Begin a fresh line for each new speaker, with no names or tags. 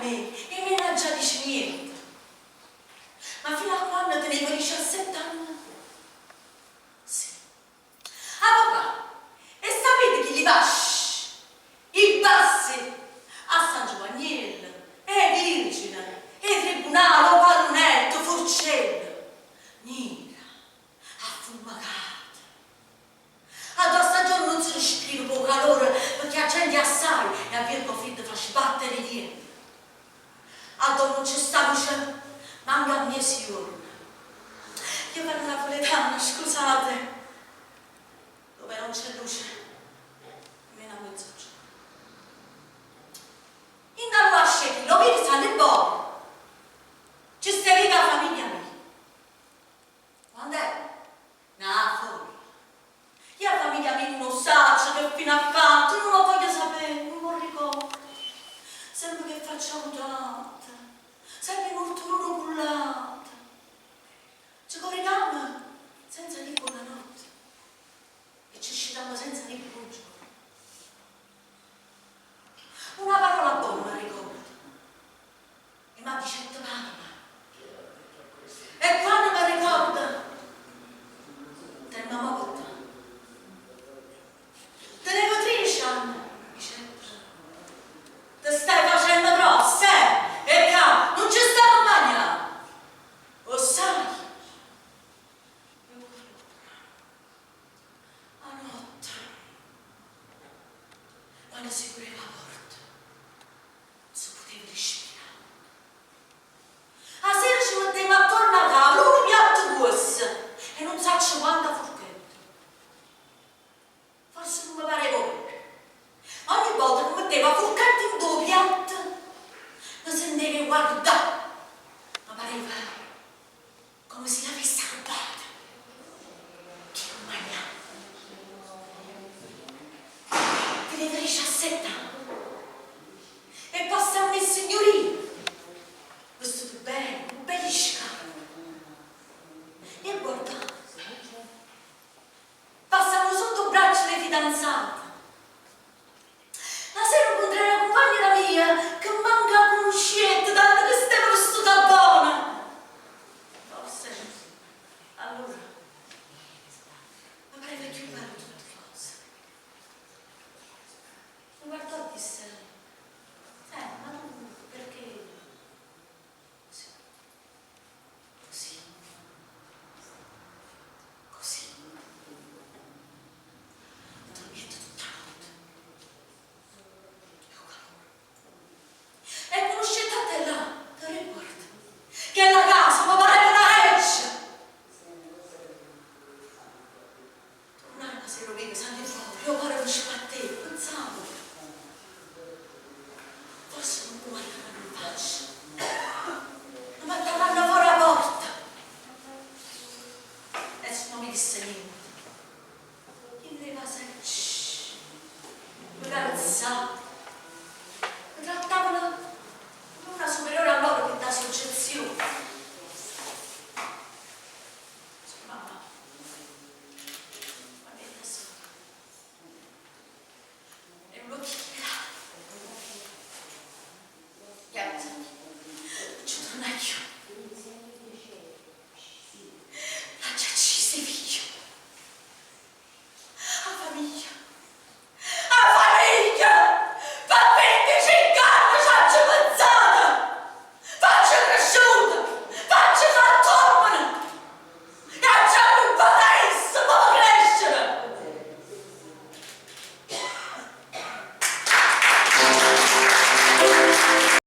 me e me non già dice niente. Ma fino a quando tenevo 17 anni? Sì. Ah papà, e sapete chi li pasci? I bassi a San Giovannello, e Virgine, e Tribunale, o Padronetto, Forcello, nera, affumacata. Addosso a giorno non si respira poco calore perché la gente assai e a via freddo fa sbattere i denti. Addosso non c'è sta luce, manca a mia signora. Io parlo napoletano, scusate, dove non c'è luce, meno a mezzogiorno. In dallo a scegli, lo vedi stanno buono. Ci stai viva la famiglia mia. Quando è? Na fuori. Io la famiglia mia non sa che fino a fatto, non lo voglio sapere, non lo ricordo. Sempre che facciamo tante, sempre molto loro cullate. Ci corriamo senza dire buonanotte e ci usciamo senza dire buongiorno. Una parola buona ricordo e mi ha detto mamma. E quando mi ricorda te mamma porta. Tenevo 13 anni, dice. Te stai facendo grossa, e ca, non ci stiamo a bagnare. Lo sai? A notte, quando si chiudeva la porta, non si poteva respirare. A sera ci mettiamo attorno a tavola, un piatto questo, e non so quanta forchetta. Forse non mi pare voi. Ogni volta che mettevo a forchetta in due piatti, mi sentivo guardare.